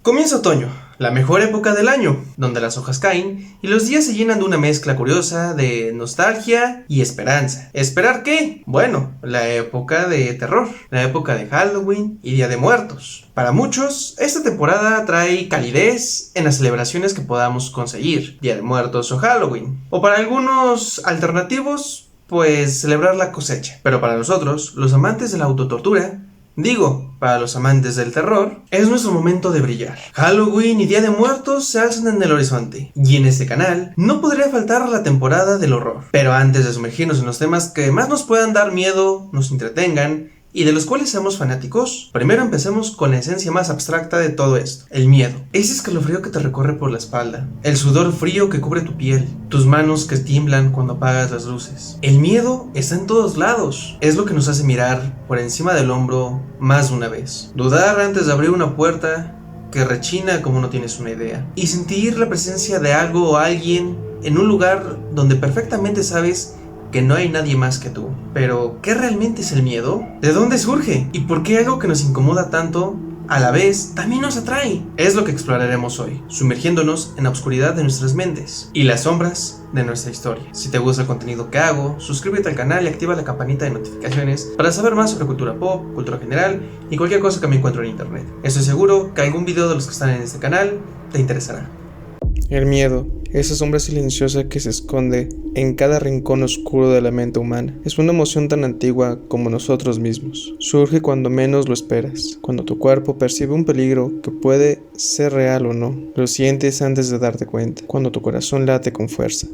Comienza otoño, la mejor época del año, donde las hojas caen y los días se llenan de una mezcla curiosa de nostalgia y esperanza. ¿Esperar qué? Bueno, la época de terror, la época de Halloween y Día de Muertos. Para muchos, esta temporada trae calidez en las celebraciones que podamos conseguir, Día de Muertos o Halloween. O para algunos alternativos, pues celebrar la cosecha. Pero para nosotros, los amantes de la autotortura, para los amantes del terror, es nuestro momento de brillar. Halloween y Día de Muertos se alzan en el horizonte, y en este canal no podría faltar la temporada del horror. Pero antes de sumergirnos en los temas que más nos puedan dar miedo, nos entretengan y de los cuales seamos fanáticos, primero empecemos con la esencia más abstracta de todo esto: el miedo. Ese escalofrío que te recorre por la espalda, el sudor frío que cubre tu piel, tus manos que tiemblan cuando apagas las luces. El miedo está en todos lados, es lo que nos hace mirar por encima del hombro más de una vez, dudar antes de abrir una puerta que rechina como no tienes una idea, y sentir la presencia de algo o alguien en un lugar donde perfectamente sabes que no hay nadie más que tú. Pero, ¿qué realmente es el miedo? ¿De dónde surge? ¿Y por qué algo que nos incomoda tanto, a la vez, también nos atrae? Es lo que exploraremos hoy, sumergiéndonos en la oscuridad de nuestras mentes y las sombras de nuestra historia. Si te gusta el contenido que hago, suscríbete al canal y activa la campanita de notificaciones para saber más sobre cultura pop, cultura general y cualquier cosa que me encuentro en internet. Estoy seguro que algún video de los que están en este canal te interesará. El miedo, esa sombra silenciosa que se esconde en cada rincón oscuro de la mente humana, es una emoción tan antigua como nosotros mismos. Surge cuando menos lo esperas, cuando tu cuerpo percibe un peligro que puede ser real o no. Lo sientes antes de darte cuenta, cuando tu corazón late con fuerza,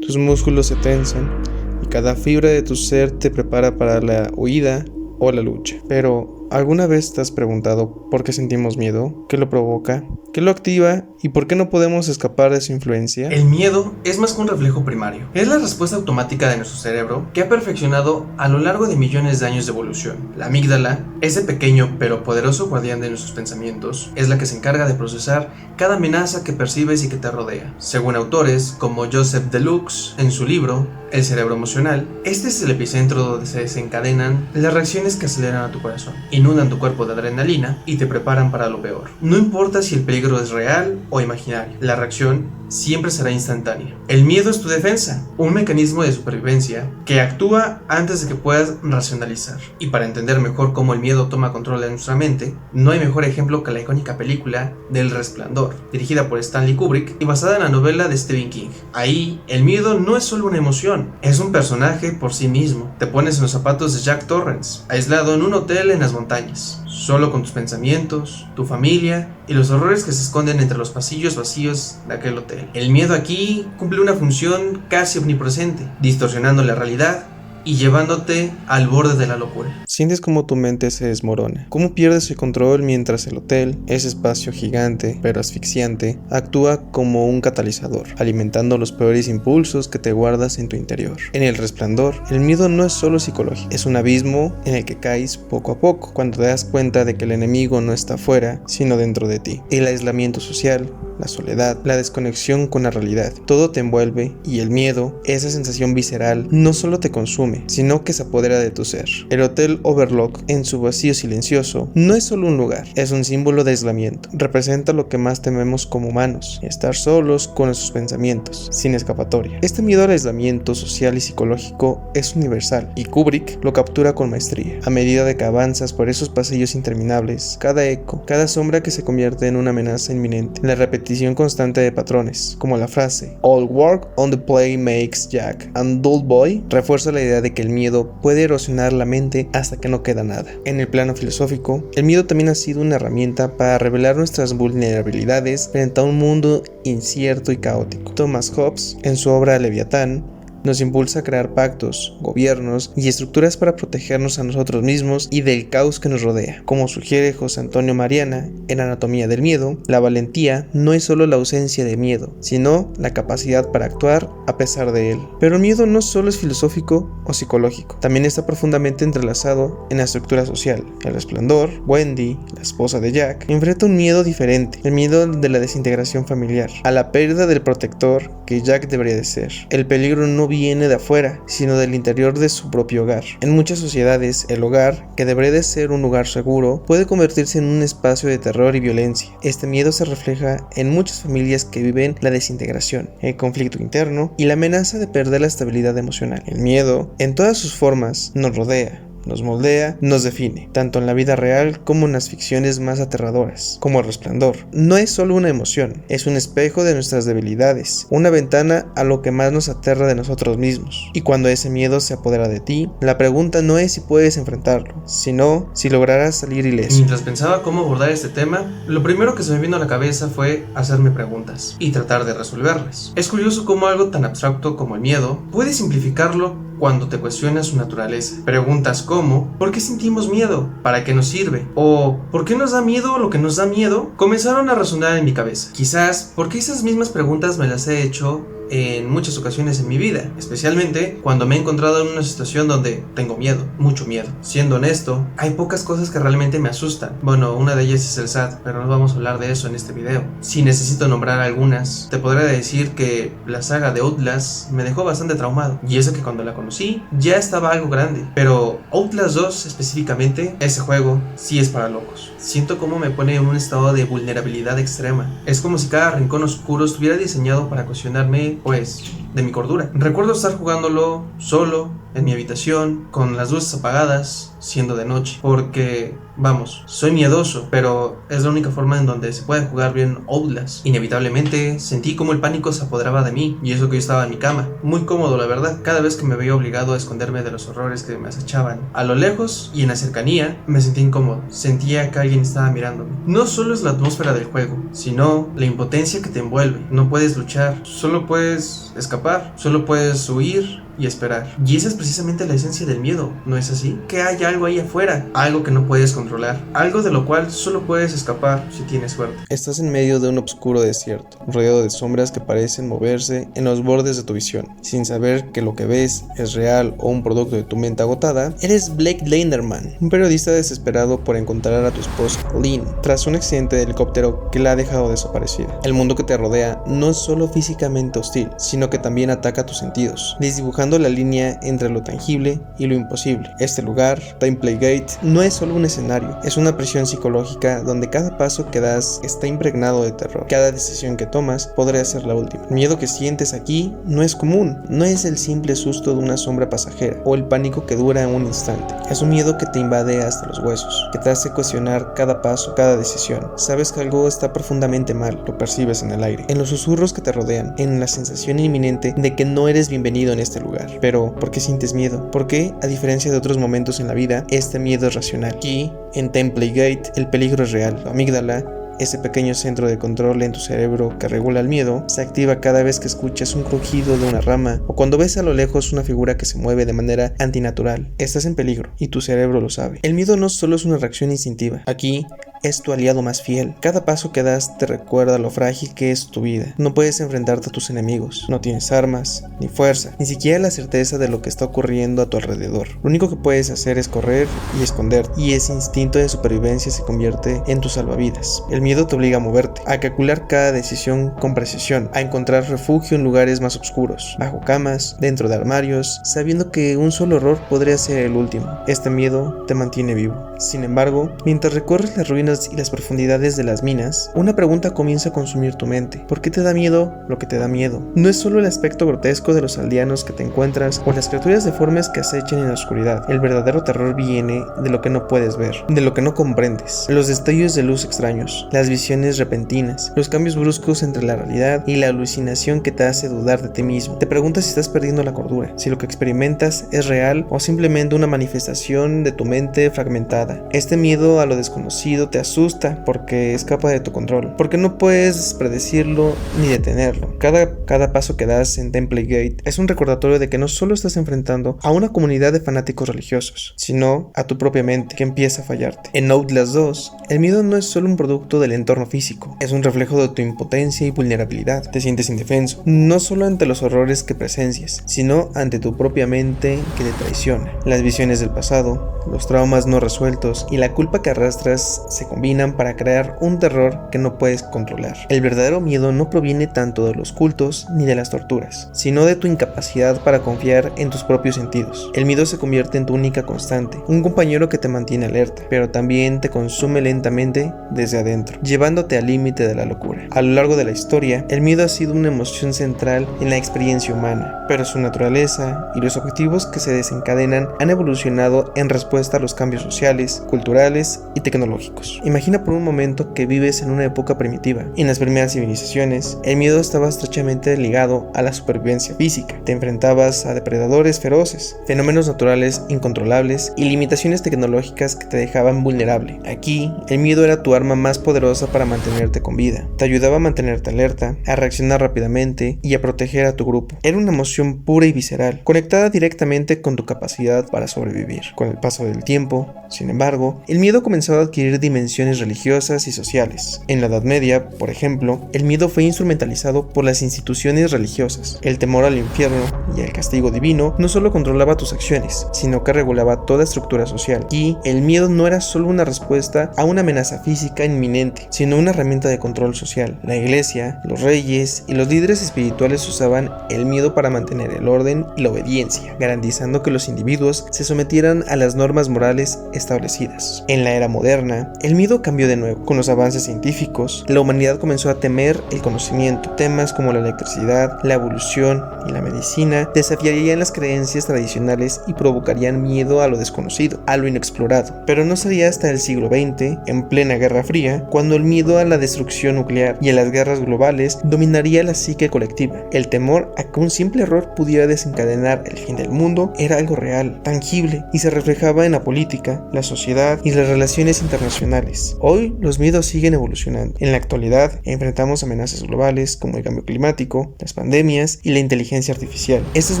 tus músculos se tensan y cada fibra de tu ser te prepara para la huida o la lucha. Pero, ¿alguna vez te has preguntado por qué sentimos miedo? ¿Qué lo provoca? ¿Qué lo activa? ¿Y por qué no podemos escapar de su influencia? El miedo es más que un reflejo primario. Es la respuesta automática de nuestro cerebro que ha perfeccionado a lo largo de millones de años de evolución. La amígdala, ese pequeño pero poderoso guardián de nuestros pensamientos, es la que se encarga de procesar cada amenaza que percibes y que te rodea. Según autores como Joseph Deluxe, en su libro El cerebro emocional, este es el epicentro donde se desencadenan las reacciones que aceleran a tu corazón, inundan tu cuerpo de adrenalina y te preparan para lo peor. No importa si el peligro es real o imaginario, la reacción siempre será instantánea. El miedo es tu defensa, un mecanismo de supervivencia que actúa antes de que puedas racionalizar. Y para entender mejor cómo el miedo toma control de nuestra mente, no hay mejor ejemplo que la icónica película del Resplandor, dirigida por Stanley Kubrick y basada en la novela de Stephen King. Ahí, el miedo no es solo una emoción, es un personaje por sí mismo. Te pones en los zapatos de Jack Torrance, aislado en un hotel en las montañas, solo con tus pensamientos, tu familia y los horrores que se esconden entre los pasillos vacíos de aquel hotel. El miedo aquí cumple una función casi omnipresente, distorsionando la realidad y llevándote al borde de la locura. Sientes como tu mente se desmorona, cómo pierdes el control mientras el hotel, ese espacio gigante pero asfixiante, actúa como un catalizador, alimentando los peores impulsos que te guardas en tu interior. En El Resplandor, el miedo no es solo psicológico, es un abismo en el que caes poco a poco, cuando te das cuenta de que el enemigo no está afuera, sino dentro de ti. El aislamiento social, la soledad, la desconexión con la realidad, todo te envuelve, y el miedo, esa sensación visceral, no solo te consume, sino que se apodera de tu ser. El Hotel Overlook, en su vacío silencioso, no es solo un lugar, es un símbolo de aislamiento. Representa lo que más tememos como humanos: estar solos con nuestros pensamientos, sin escapatoria. Este miedo al aislamiento social y psicológico es universal, y Kubrick lo captura con maestría. A medida de que avanzas por esos pasillos interminables, cada eco, cada sombra que se convierte en una amenaza inminente, la repetición constante de patrones, como la frase "All work on the play makes Jack", and "Dull boy", refuerza la idea de que el miedo puede erosionar la mente hasta que no queda nada. En el plano filosófico, el miedo también ha sido una herramienta para revelar nuestras vulnerabilidades frente a un mundo incierto y caótico. Thomas Hobbes, en su obra Leviatán, nos impulsa a crear pactos, gobiernos y estructuras para protegernos a nosotros mismos y del caos que nos rodea. Como sugiere José Antonio Mariana en Anatomía del Miedo, la valentía no es solo la ausencia de miedo, sino la capacidad para actuar a pesar de él. Pero el miedo no solo es filosófico o psicológico, también está profundamente entrelazado en la estructura social. El Resplandor, Wendy, la esposa de Jack, enfrenta un miedo diferente: el miedo de la desintegración familiar, a la pérdida del protector que Jack debería de ser, el peligro no viene de afuera, sino del interior de su propio hogar. En muchas sociedades, el hogar, que debería de ser un lugar seguro, puede convertirse en un espacio de terror y violencia. Este miedo se refleja en muchas familias que viven la desintegración, el conflicto interno y la amenaza de perder la estabilidad emocional. El miedo, en todas sus formas, nos rodea, nos moldea, nos define, tanto en la vida real como en las ficciones más aterradoras, como El Resplandor. No es solo una emoción, es un espejo de nuestras debilidades, una ventana a lo que más nos aterra de nosotros mismos. Y cuando ese miedo se apodera de ti, la pregunta no es si puedes enfrentarlo, sino si lograrás salir ileso. Mientras pensaba cómo abordar este tema, lo primero que se me vino a la cabeza fue hacerme preguntas y tratar de resolverlas. Es curioso cómo algo tan abstracto como el miedo puede simplificarlo cuando te cuestionas su naturaleza. Preguntas como: ¿por qué sentimos miedo? ¿Para qué nos sirve? O ¿por qué nos da miedo lo que nos da miedo? Comenzaron a resonar en mi cabeza. Quizás porque esas mismas preguntas me las he hecho en muchas ocasiones en mi vida, especialmente cuando me he encontrado en una situación donde tengo miedo, mucho miedo. Siendo honesto, hay pocas cosas que realmente me asustan. Bueno, una de ellas es el SAT, pero no vamos a hablar de eso en este video. Si necesito nombrar algunas, te podré decir que la saga de Outlast me dejó bastante traumado, y eso que cuando la conocí ya estaba algo grande, pero Outlast 2 específicamente, ese juego sí es para locos. Siento como me pone en un estado de vulnerabilidad extrema. Es como si cada rincón oscuro estuviera diseñado para cuestionarme, pues, de mi cordura. Recuerdo estar jugándolo solo, en mi habitación, con las luces apagadas, siendo de noche, porque, vamos, soy miedoso, pero es la única forma en donde se puede jugar bien Outlast. Inevitablemente sentí como el pánico se apoderaba de mí, y eso que yo estaba en mi cama. Muy cómodo, la verdad. Cada vez que me veía obligado a esconderme de los horrores que me acechaban a lo lejos y en la cercanía, me sentí incómodo. Sentía que alguien estaba mirándome. No solo es la atmósfera del juego, sino la impotencia que te envuelve. No puedes luchar, solo puedes escapar, solo puedes huir y esperar. Y esa es precisamente la esencia del miedo, ¿no es así? Que hay algo ahí afuera, algo que no puedes controlar, algo de lo cual solo puedes escapar si tienes suerte. Estás en medio de un oscuro desierto, rodeado de sombras que parecen moverse en los bordes de tu visión. Sin saber que lo que ves es real o un producto de tu mente agotada, eres Blake Linderman, un periodista desesperado por encontrar a tu esposa, Lynn, tras un accidente de helicóptero que la ha dejado desaparecida. El mundo que te rodea no es solo físicamente hostil, sino que también ataca tus sentidos, desdibujando la línea entre lo tangible y lo imposible. Este lugar, Temple Gate, no es solo un escenario, es una prisión psicológica donde cada paso que das está impregnado de terror. Cada decisión que tomas podría ser la última. El miedo que sientes aquí no es común, no es el simple susto de una sombra pasajera o el pánico que dura un instante. Es un miedo que te invade hasta los huesos, que te hace cuestionar cada paso, cada decisión. Sabes que algo está profundamente mal, lo percibes en el aire, en los susurros que te rodean, en la sensación inminente de que no eres bienvenido en este lugar. Pero, ¿por qué sientes miedo? ¿Por qué, a diferencia de otros momentos en la vida, este miedo es racional? Aquí, en Temple Gate, el peligro es real. La amígdala, ese pequeño centro de control en tu cerebro que regula el miedo, se activa cada vez que escuchas un crujido de una rama o cuando ves a lo lejos una figura que se mueve de manera antinatural. Estás en peligro y tu cerebro lo sabe. El miedo no solo es una reacción instintiva. Aquí es tu aliado más fiel. Cada paso que das te recuerda lo frágil que es tu vida. No puedes enfrentarte a tus enemigos. No tienes armas, ni fuerza, ni siquiera la certeza de lo que está ocurriendo a tu alrededor. Lo único que puedes hacer es correr y esconderte, y ese instinto de supervivencia se convierte en tu salvavidas. El miedo te obliga a moverte, a calcular cada decisión con precisión, a encontrar refugio en lugares más oscuros, bajo camas, dentro de armarios, sabiendo que un solo error podría ser el último. Este miedo te mantiene vivo. Sin embargo, mientras recorres las ruinas y las profundidades de las minas, una pregunta comienza a consumir tu mente. ¿Por qué te da miedo lo que te da miedo? No es solo el aspecto grotesco de los aldeanos que te encuentras o las criaturas deformes que acechan en la oscuridad. El verdadero terror viene de lo que no puedes ver, de lo que no comprendes, los destellos de luz extraños, las visiones repentinas, los cambios bruscos entre la realidad y la alucinación que te hace dudar de ti mismo. Te preguntas si estás perdiendo la cordura, si lo que experimentas es real o simplemente una manifestación de tu mente fragmentada. Este miedo a lo desconocido te asusta porque escapa de tu control, porque no puedes predecirlo ni detenerlo. Cada paso que das en Temple Gate es un recordatorio de que no solo estás enfrentando a una comunidad de fanáticos religiosos, sino a tu propia mente que empieza a fallarte. En Outlast 2, el miedo no es solo un producto del entorno físico, es un reflejo de tu impotencia y vulnerabilidad. Te sientes indefenso, no solo ante los horrores que presencias, sino ante tu propia mente que te traiciona. Las visiones del pasado, los traumas no resueltos y la culpa que arrastras se combinan para crear un terror que no puedes controlar. El verdadero miedo no proviene tanto de los cultos ni de las torturas, sino de tu incapacidad para confiar en tus propios sentidos. El miedo se convierte en tu única constante, un compañero que te mantiene alerta, pero también te consume lentamente desde adentro, llevándote al límite de la locura. A lo largo de la historia, el miedo ha sido una emoción central en la experiencia humana, pero su naturaleza y los objetivos que se desencadenan han evolucionado en respuesta a los cambios sociales, culturales y tecnológicos. Imagina por un momento que vives en una época primitiva. En las primeras civilizaciones, el miedo estaba estrechamente ligado a la supervivencia física. Te enfrentabas a depredadores feroces, fenómenos naturales incontrolables y limitaciones tecnológicas que te dejaban vulnerable. Aquí, el miedo era tu arma más poderosa para mantenerte con vida. Te ayudaba a mantenerte alerta, a reaccionar rápidamente y a proteger a tu grupo. Era una emoción pura y visceral, conectada directamente con tu capacidad para sobrevivir. Con el paso del tiempo, sin embargo, el miedo comenzó a adquirir dimensiones religiosas y sociales. En la Edad Media, por ejemplo, el miedo fue instrumentalizado por las instituciones religiosas. El temor al infierno y al castigo divino no solo controlaba tus acciones, sino que regulaba toda estructura social. Y el miedo no era solo una respuesta a una amenaza física inminente, sino una herramienta de control social. La iglesia, los reyes y los líderes espirituales usaban el miedo para mantener el orden y la obediencia, garantizando que los individuos se sometieran a las normas morales establecidas. En la era moderna, el miedo cambió de nuevo. Con los avances científicos, la humanidad comenzó a temer el conocimiento. Temas como la electricidad, la evolución y la medicina desafiarían las creencias tradicionales y provocarían miedo a lo desconocido, a lo inexplorado. Pero no sería hasta el siglo XX, en plena Guerra Fría, cuando el miedo a la destrucción nuclear y a las guerras globales dominaría la psique colectiva. El temor a que un simple error pudiera desencadenar el fin del mundo era algo real, tangible, y se reflejaba en la política, la sociedad y las relaciones internacionales. Hoy los miedos siguen evolucionando. En la actualidad enfrentamos amenazas globales como el cambio climático, las pandemias y la inteligencia artificial. Estos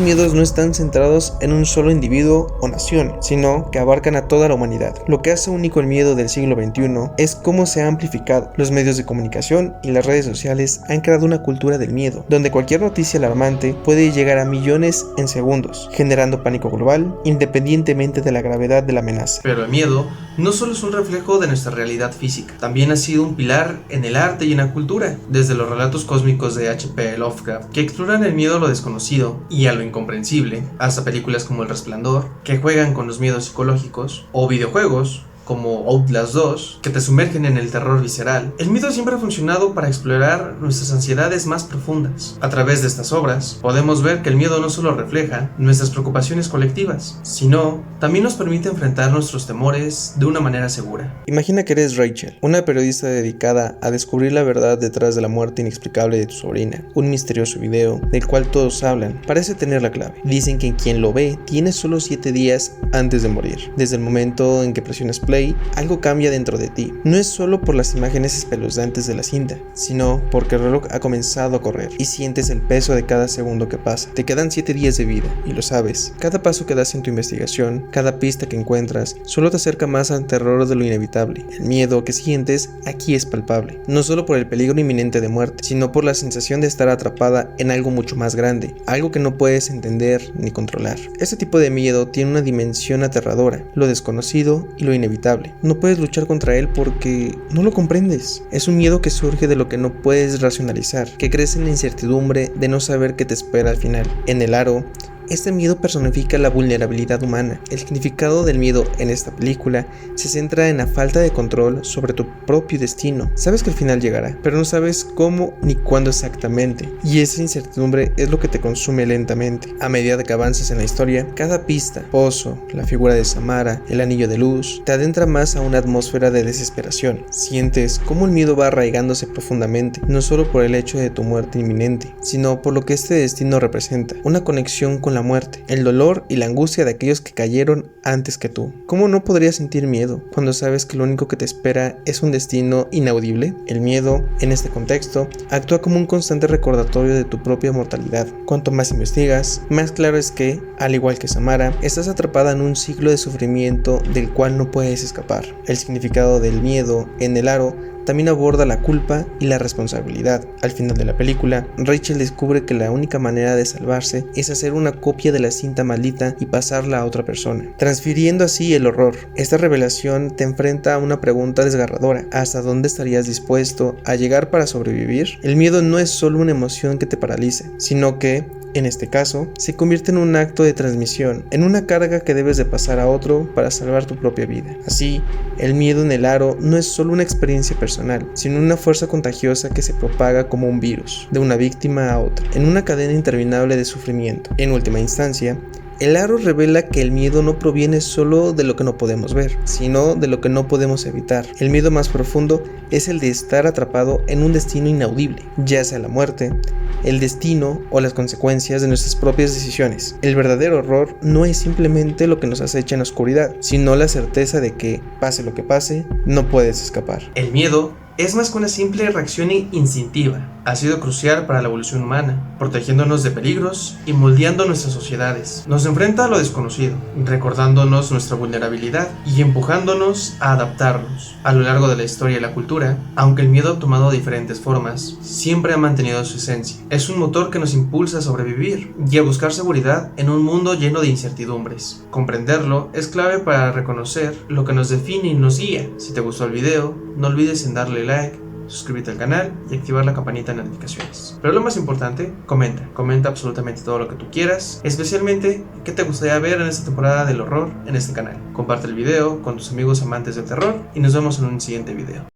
miedos no están centrados en un solo individuo o nación, sino que abarcan a toda la humanidad. Lo que hace único el miedo del siglo XXI es cómo se ha amplificado. Los medios de comunicación y las redes sociales han creado una cultura del miedo, donde cualquier noticia alarmante puede llegar a millones en segundos, generando pánico global independientemente de la gravedad de la amenaza. Pero el miedo no solo es un reflejo de nuestra realidad física, también ha sido un pilar en el arte y en la cultura, desde los relatos cósmicos de H.P. Lovecraft, que exploran el miedo a lo desconocido y a lo incomprensible, hasta películas como El Resplandor, que juegan con los miedos psicológicos, o videojuegos como Outlast 2, que te sumergen en el terror visceral. El miedo siempre ha funcionado para explorar nuestras ansiedades más profundas. A través de estas obras, podemos ver que el miedo no solo refleja nuestras preocupaciones colectivas, sino también nos permite enfrentar nuestros temores de una manera segura. Imagina que eres Rachel, una periodista dedicada a descubrir la verdad detrás de la muerte inexplicable de tu sobrina. Un misterioso video del cual todos hablan parece tener la clave. Dicen que quien lo ve tiene solo 7 días antes de morir. Desde el momento en que presionas play, algo cambia dentro de ti. No es solo por las imágenes espeluznantes de la cinta, sino porque el reloj ha comenzado a correr y sientes el peso de cada segundo que pasa. Te quedan 7 días de vida y lo sabes. Cada paso que das en tu investigación, cada pista que encuentras, solo te acerca más al terror de lo inevitable. El miedo que sientes aquí es palpable, no solo por el peligro inminente de muerte, sino por la sensación de estar atrapada en algo mucho más grande, algo que no puedes entender ni controlar. Este tipo de miedo tiene una dimensión aterradora, lo desconocido y lo inevitable. No puedes luchar contra él porque no lo comprendes. Es un miedo que surge de lo que no puedes racionalizar, que crece en la incertidumbre de no saber qué te espera al final. En El Aro, este miedo personifica la vulnerabilidad humana. El significado del miedo en esta película se centra en la falta de control sobre tu propio destino. Sabes que el final llegará, pero no sabes cómo ni cuándo exactamente. Y esa incertidumbre es lo que te consume lentamente. A medida que avanzas en la historia, cada pista, Pozo, la figura de Samara, el anillo de luz, te adentra más a una atmósfera de desesperación. Sientes cómo el miedo va arraigándose profundamente, no solo por el hecho de tu muerte inminente, sino por lo que este destino representa, una conexión con la muerte, el dolor y la angustia de aquellos que cayeron antes que tú. ¿Cómo no podrías sentir miedo cuando sabes que lo único que te espera es un destino inaudible? El miedo, en este contexto, actúa como un constante recordatorio de tu propia mortalidad. Cuanto más investigas, más claro es que, al igual que Samara, estás atrapada en un ciclo de sufrimiento del cual no puedes escapar. El significado del miedo en El Aro también aborda la culpa y la responsabilidad. Al final de la película, Rachel descubre que la única manera de salvarse es hacer una copia de la cinta maldita y pasarla a otra persona, transfiriendo así el horror. Esta revelación te enfrenta a una pregunta desgarradora: ¿hasta dónde estarías dispuesto a llegar para sobrevivir? El miedo no es solo una emoción que te paraliza, sino que, en este caso, se convierte en un acto de transmisión, en una carga que debes de pasar a otro para salvar tu propia vida. Así, el miedo en el aro no es solo una experiencia personal, sino una fuerza contagiosa que se propaga como un virus, de una víctima a otra, en una cadena interminable de sufrimiento. En última instancia, el aro revela que el miedo no proviene solo de lo que no podemos ver, sino de lo que no podemos evitar. El miedo más profundo es el de estar atrapado en un destino inaudible, ya sea la muerte, el destino o las consecuencias de nuestras propias decisiones. El verdadero horror no es simplemente lo que nos acecha en la oscuridad, sino la certeza de que, pase lo que pase, no puedes escapar. El miedo es más que una simple reacción instintiva. Ha sido crucial para la evolución humana, protegiéndonos de peligros y moldeando nuestras sociedades. Nos enfrenta a lo desconocido, recordándonos nuestra vulnerabilidad y empujándonos a adaptarnos. A lo largo de la historia y la cultura, aunque el miedo ha tomado diferentes formas, siempre ha mantenido su esencia. Es un motor que nos impulsa a sobrevivir y a buscar seguridad en un mundo lleno de incertidumbres. Comprenderlo es clave para reconocer lo que nos define y nos guía. Si te gustó el video, no olvides en darle like, suscríbete al canal y activar la campanita de notificaciones. Pero lo más importante, comenta absolutamente todo lo que tú quieras, especialmente qué te gustaría ver en esta temporada del horror en este canal. Comparte el video con tus amigos amantes del terror y nos vemos en un siguiente video.